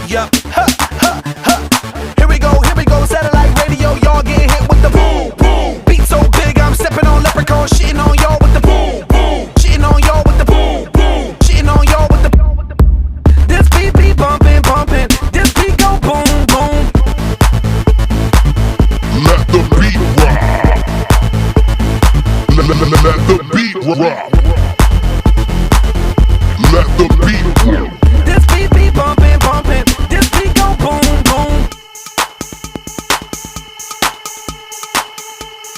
Yup. Ha, ha, ha. Here we go, satellite radio. Y'all getting hit with the boom, boom. Beat so big, I'm stepping on leprechaun, shitting on y'all with the boom, boom. Shitting on y'all with the boom, boom. Shitting on y'all with the. This beat be bumping, bumping. This beat go boom, boom. Let the beat rock. Let the beat rock.